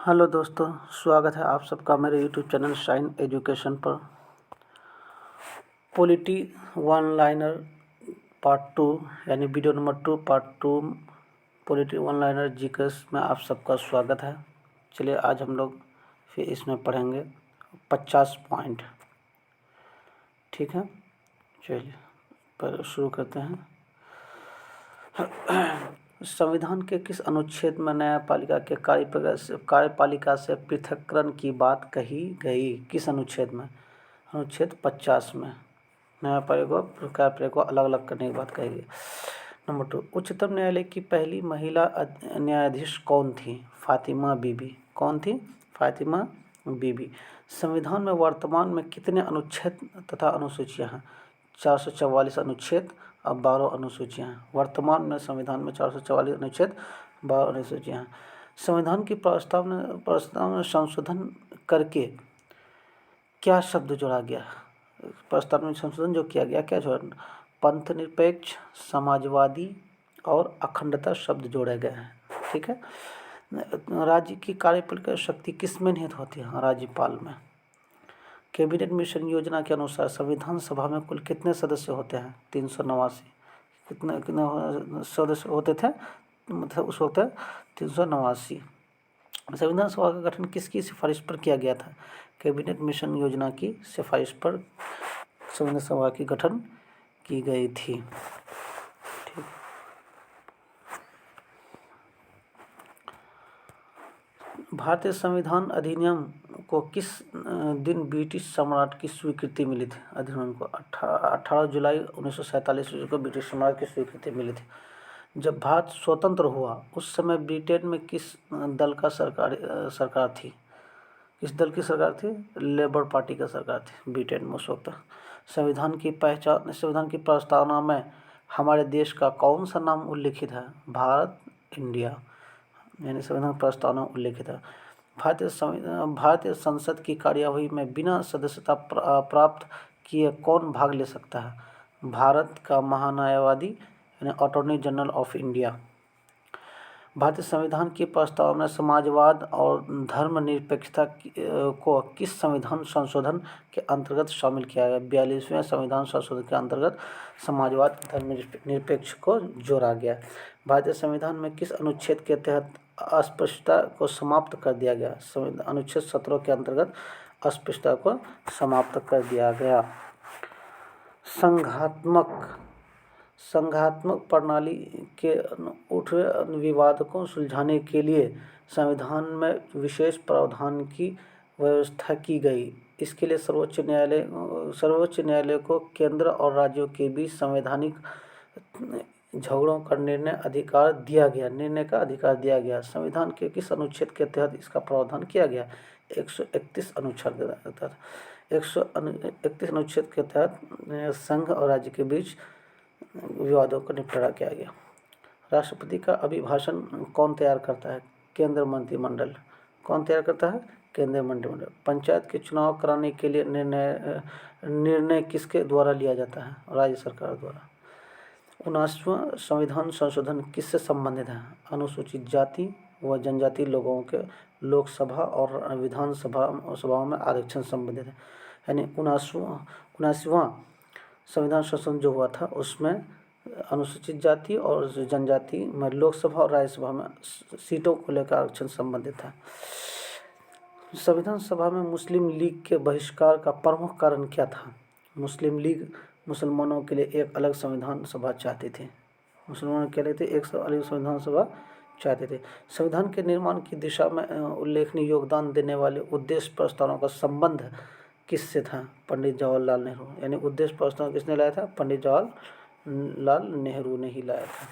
Hello दोस्तों, स्वागत है आप सबका मेरे यूट्यूब चैनल शाइन एजुकेशन पर। पॉलिटी वन लाइनर पार्ट 2 यानी video number 2 part 2 polity one liner GKs में आप सबका स्वागत है। चलिए आज हम लोग फिर इसमें पढ़ेंगे 50 पॉइंट। ठीक है, चलिए पर शुरू करते हैं। संविधान के किस अनुच्छेद में न्यायपालिका के कार्यपालिका से पृथक्करण की बात कही गई? किस अनुच्छेद में? अनुच्छेद 50 में न्यायपालिका को कार्यपालिका को अलग अलग करने की बात कही गई। नंबर 2, उच्चतम न्यायालय की पहली महिला न्यायाधीश कौन थी? फातिमा बीबी। कौन थी? फातिमा बीबी। संविधान में वर्तमान में कितने अनुच्छेद तथा अनुसूचियां हैं? 444 अनुच्छेद और 12 अनुसूचियां हैं। वर्तमान में संविधान में 444 अनुच्छेद 12 अनुसूचियां हैं। संविधान की प्रस्ताव में संशोधन करके क्या शब्द जोड़ा गया? प्रस्ताव में संशोधन जो किया गया क्या जोड़ा? पंथ निरपेक्ष, समाजवादी और अखंडता शब्द जोड़े गए हैं। ठीक है। राज्य की कार्यपालिका शक्ति किस में निहित होती है? राज्यपाल में। कैबिनेट मिशन योजना के अनुसार संविधान सभा में कुल कितने सदस्य होते हैं? 389। कितने सदस्य होते थे? मतलब उस वक्त 389। संविधान सभा का गठन किसकी सिफारिश पर किया गया था? कैबिनेट मिशन योजना की सिफारिश पर संविधान सभा की गठन की गई थी। ठीक। भारतीय संविधान अधिनियम को किस दिन ब्रिटिश सम्राट की स्वीकृति मिली थी? अधिनियम को 18 जुलाई 1947 को ब्रिटिश सम्राट की स्वीकृति मिली थी। जब भारत स्वतंत्र हुआ उस समय ब्रिटेन में किस दल का सरकार थी? किस दल की सरकार थी? लेबर पार्टी का सरकार थी ब्रिटेन में उस वक्त। संविधान की प्रस्तावना में हमारे देश का कौन सा नाम उल्लिखित है? भारत, इंडिया, यानी संविधान प्रस्तावना उल्लिखित है। भारतीय संसद की कार्यवाही में बिना सदस्यता प्राप्त किए कौन भाग ले सकता है? भारत का महान्यायवादी यानी अटॉर्नी जनरल ऑफ इंडिया। भारतीय संविधान की प्रस्तावना में समाजवाद और धर्मनिरपेक्षता को किस संविधान संशोधन के अंतर्गत शामिल किया गया? 42वें संविधान संशोधन के अंतर्गत समाजवाद धर्मनिरपेक्ष को जोड़ा गया। भारतीय संविधान में किस अनुच्छेद के तहत अस्पृश्यता को समाप्त कर दिया गया? अनुच्छेद 17 के अंतर्गत अस्पृश्यता को समाप्त कर दिया गया। संघात्मक प्रणाली के उठे विवाद को सुलझाने के लिए संविधान में विशेष प्रावधान की व्यवस्था की गई। इसके लिए सर्वोच्च न्यायालय को केंद्र और राज्यों के बीच संवैधानिक झगड़ों का निर्णय का अधिकार दिया गया। संविधान के किस अनुच्छेद के तहत इसका प्रावधान किया गया? 131 अनुच्छेद के तहत। 131 अनुच्छेद के तहत संघ और राज्य के बीच विवादों का निपटारा किया गया। राष्ट्रपति का अभिभाषण कौन तैयार करता है? केंद्रीय मंत्रिमंडल। कौन तैयार करता है? केंद्रीय मंत्रिमंडल। पंचायत के चुनाव कराने के लिए निर्णय किसके द्वारा लिया जाता है? राज्य सरकार द्वारा। 79वां संविधान संशोधन किससे संबंधित है? अनुसूचित जाति व जनजाति लोगों के लोकसभा और विधान सभाओं में आरक्षण संबंधित है। यानी 79वां संविधान संशोधन जो हुआ था उसमें अनुसूचित जाति और जनजाति में लोकसभा और राज्यसभा में सीटों को लेकर आरक्षण संबंधित था। संविधान सभा में मुस्लिम लीग के बहिष्कार का प्रमुख कारण क्या था? मुस्लिम लीग मुसलमानों के लिए एक अलग संविधान सभा चाहती थी। मुसलमानों के लिए एक अलग संविधान सभा चाहते थे। संविधान के निर्माण की दिशा में उल्लेखनीय योगदान देने वाले उद्देश्य प्रस्तावों का संबंध किससे था? पंडित जवाहरलाल नेहरू। यानी उद्देश्य प्रस्ताव किसने लाया था? पंडित जवाहरलाल नेहरू ने ही लाया था।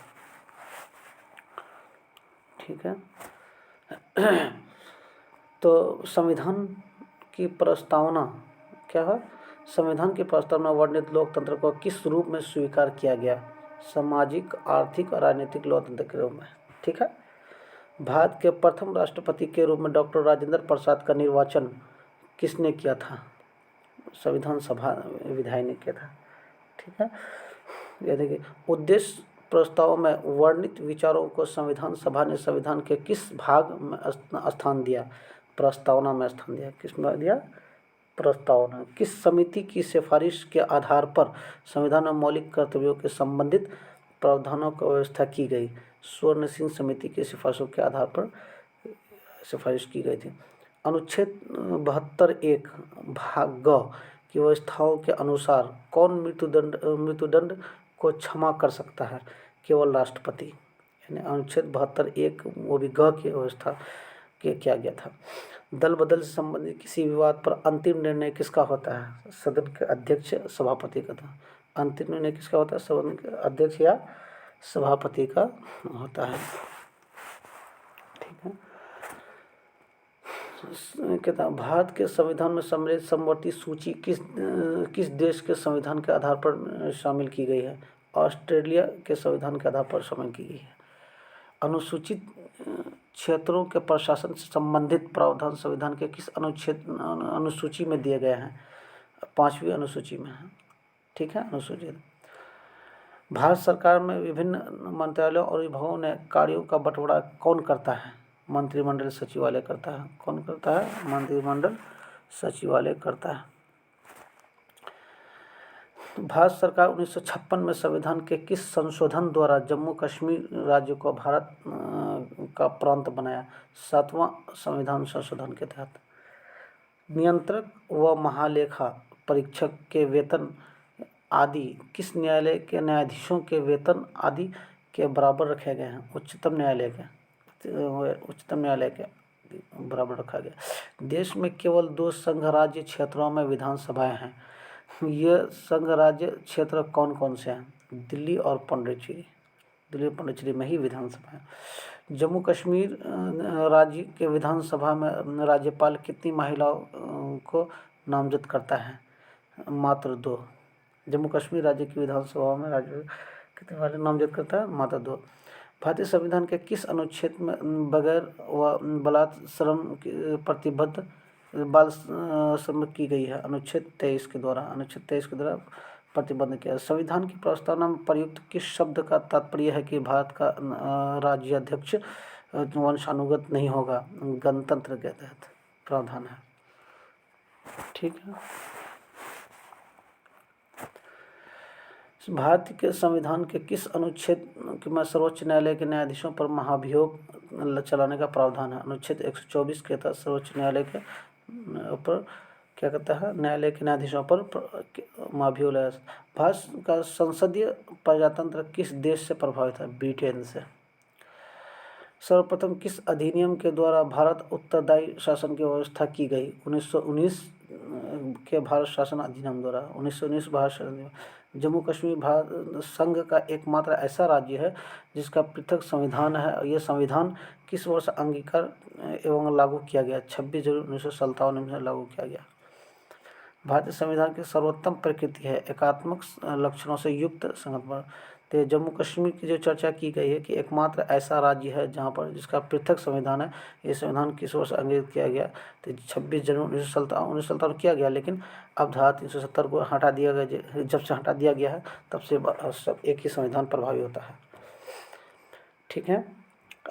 ठीक है। तो संविधान की प्रस्तावना क्या है? संविधान की प्रस्तावना वर्णित लोकतंत्र को किस रूप में स्वीकार किया गया? सामाजिक, आर्थिक और राजनीतिक लोकतंत्र के रूप में। ठीक है। भारत के प्रथम राष्ट्रपति के रूप में डॉक्टर राजेंद्र प्रसाद का निर्वाचन किसने किया था? संविधान सभा विधायी ने किया था। ठीक है। ये देखिए, उद्देश्य प्रस्ताव में वर्णित विचारों को संविधान सभा ने संविधान के किस भाग में स्थान दिया? प्रस्तावना में स्थान दिया। किस में दिया? प्रस्तावना। किस समिति की सिफारिश के आधार पर संविधान में मौलिक कर्तव्यों के संबंधित प्रावधानों की व्यवस्था की गई? स्वर्ण सिंह समिति की सिफारिशों के आधार पर सिफारिश की गई थी। अनुच्छेद 72(1) भाग ग की व्यवस्थाओं के अनुसार कौन मृत्युदंड को क्षमा कर सकता है? केवल राष्ट्रपति। यानी अनुच्छेद 72(1) वो भी ग की व्यवस्था के किया गया था। दल बदल से संबंधित किसी विवाद पर अंतिम निर्णय किसका होता है? सदन के अध्यक्ष सभापति का था। अंतिम निर्णय किसका होता है? सदन के अध्यक्ष या सभापति का होता है। ठीक है। कहता है भारत के संविधान में सम्मिलित समवर्ती सूची किस देश के संविधान के आधार पर शामिल की गई है? ऑस्ट्रेलिया के संविधान के आधार पर शामिल की गई है। अनुसूचित क्षेत्रों के प्रशासन से संबंधित प्रावधान संविधान के किस अनुसूची में दिए गए हैं? 5वीं अनुसूची में है। ठीक है। अनुसूचित। भारत सरकार में विभिन्न मंत्रालयों और विभागों ने कार्यों का बंटवारा कौन करता है? मंत्रिमंडल सचिवालय करता है। कौन करता है? मंत्रिमंडल सचिवालय करता है। भारत सरकार 1956 में संविधान के किस संशोधन द्वारा जम्मू कश्मीर राज्य को भारत का प्रांत बनाया? 7वां संविधान संशोधन के तहत। नियंत्रक व महालेखा परीक्षक के वेतन आदि किस न्यायालय के न्यायाधीशों के वेतन आदि के बराबर रखे गए हैं? उच्चतम न्यायालय के बराबर रखा गया। देश में केवल 2 संघ राज्य क्षेत्रों में विधानसभाएं हैं। ये संघ राज्य क्षेत्र कौन कौन से हैं? दिल्ली और पौंडीचेरी। दिल्ली और पौंडीचेरी में ही विधानसभा है। जम्मू कश्मीर राज्य के विधानसभा में राज्यपाल कितनी महिलाओं को नामजद करता है? मात्र 2। जम्मू कश्मीर राज्य की विधानसभा में राज्य कितने वाले नामजद करता है? मात्र 2। भारतीय संविधान के किस अनुच्छेद में बगैर व बलात् श्रम प्रतिबद्ध बाल श्रम की गई है? अनुच्छेद 23 के द्वारा। अनुच्छेद 23 के द्वारा प्रतिबंध किया। संविधान की प्रस्तावना में प्रयुक्त किस शब्द का तात्पर्य है कि भारत का राज्याध्यक्ष वंशानुगत नहीं होगा? गणतंत्र के तहत प्रावधान है। ठीक है। भारत के संविधान के किस अनुच्छेद में सर्वोच्च न्यायालय के न्यायाधीशों पर महाभियोग चलाने का प्रावधान है? अनुच्छेद 124 के तहत सर्वोच्च न्यायालय के ऊपर क्या कहता है? न्यायालय के न्यायाधीशों पर महाभियोग लगाया। भारत का संसदीय प्रजातंत्र किस देश से प्रभावित है? ब्रिटेन से। सर्वप्रथम किस अधिनियम के द्वारा भारत उत्तरदायी शासन की व्यवस्था की गई? 1919 के भारत शासन अधिनियम द्वारा। 1919 भारत शासन। जम्मू कश्मीर भारत संघ का एकमात्र ऐसा राज्य है जिसका पृथक संविधान है। यह संविधान किस वर्ष अंगीकार एवं लागू किया गया? 26 जनवरी 1957 में लागू किया गया। भारतीय संविधान की सर्वोत्तम प्रकृति है एकात्मक लक्षणों से युक्त संगठन। तो जम्मू कश्मीर की जो चर्चा की गई है कि एकमात्र ऐसा राज्य है जहाँ पर जिसका पृथक संविधान है। ये संविधान किस वर्ष अंगीकृत किया गया? तो 26 जनवरी 1957 किया गया, लेकिन अब धारा 370 को हटा दिया गया। जब से हटा दिया गया है तब से सब एक ही संविधान प्रभावी होता है। ठीक है।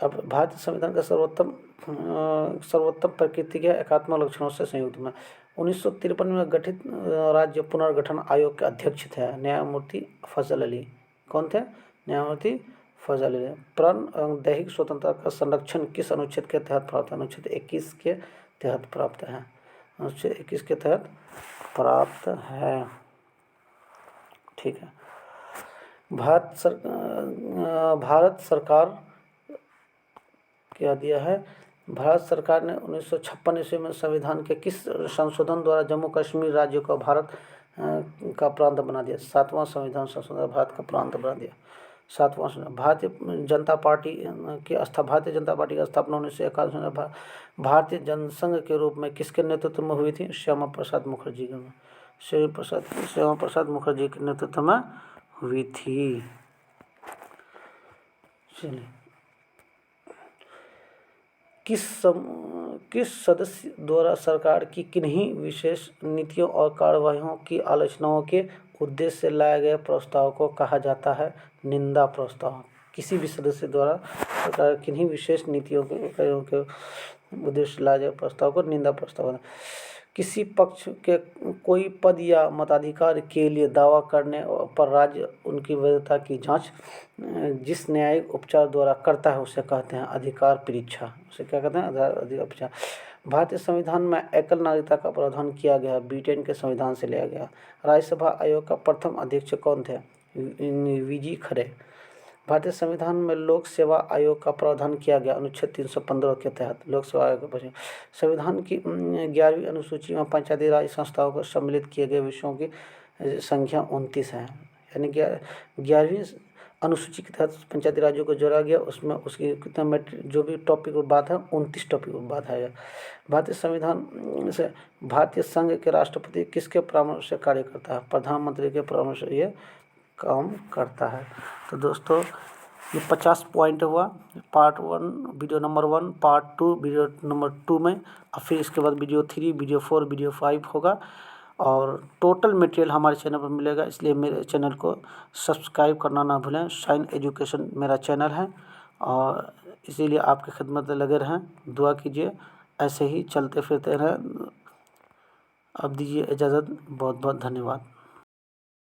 अब भारतीय संविधान का सर्वोत्तम प्रकृति के एकात्मक लक्षणों से संयुक्त में 1953 में गठित राज्य पुनर्गठन आयोग के अध्यक्ष थे न्यायमूर्ति फजल अली। कौन थे? न्यायमूर्ति फजल अली। प्राण एवं दैहिक स्वतंत्रता का संरक्षण किस अनुच्छेद के तहत प्राप्त है? अनुच्छेद 21 के तहत प्राप्त है। अनुच्छेद 21 के तहत प्राप्त है। ठीक है। भारत सरकार क्या दिया है? भारत सरकार ने 1956 ईस्वी में संविधान के किस संशोधन द्वारा जम्मू कश्मीर राज्य को भारत का प्रांत बना दिया? 7वां संविधान संशोधन भारत का प्रांत बना दिया। 7वां संविधान। भारतीय जनता पार्टी की स्थापना 1951 भारतीय जनसंघ के रूप में किसके नेतृत्व में हुई थी? श्यामा प्रसाद मुखर्जी के नेतृत्व में हुई थी। चलिए, किस सदस्य द्वारा सरकार की किन्हीं विशेष नीतियों और कार्यवाहियों की आलोचनाओं के उद्देश्य से लाए गए प्रस्ताव को कहा जाता है निंदा प्रस्ताव, किसी भी सदस्य द्वारा सरकार किन्हीं विशेष नीतियों के उद्देश्य लाए गए प्रस्ताव को निंदा प्रस्ताव है। किसी पक्ष के कोई पद या मताधिकार के लिए दावा करने पर राज्य उनकी वैधता की जांच जिस न्यायिक उपचार द्वारा करता है उसे कहते हैं अधिकार परीक्षा। उसे क्या कहते हैं? अधिकार परीक्षा। भारतीय संविधान में एकल नागरिकता का प्रावधान किया गया, ब्रिटेन के संविधान से लिया गया। राज्यसभा आयोग का प्रथम अध्यक्ष कौन थे? वीजी खरे। भारतीय संविधान में लोक सेवा आयोग का प्रावधान किया गया अनुच्छेद 315 के तहत। लोक सेवा आयोग का संविधान की 11वीं अनुसूची में पंचायती राज संस्थाओं को सम्मिलित किए गए विषयों की संख्या 29 है। यानी कि 11वीं अनुसूची के तहत पंचायती राज्यों को जोड़ा गया, उसमें उसकी कितना जो भी टॉपिक और बात है 29 टॉपिक और बात है। भारतीय संविधान से भारतीय संघ के राष्ट्रपति किसके परामर्श से कार्य करता है? प्रधानमंत्री के परामर्श से ये काम करता है। तो दोस्तों ये 50 पॉइंट हुआ part 1 video number 1, part 2 video number 2 में, और फिर इसके बाद वीडियो 3, वीडियो 4, वीडियो 5 होगा। और टोटल मटेरियल हमारे चैनल पर मिलेगा, इसलिए मेरे चैनल को सब्सक्राइब करना ना भूलें। शाइन एजुकेशन मेरा चैनल है और इसीलिए आपकी खिदमत में लगे रहें, दुआ कीजिए, ऐसे ही चलते फिरते रहें। अब दीजिए इजाज़त, बहुत बहुत धन्यवाद।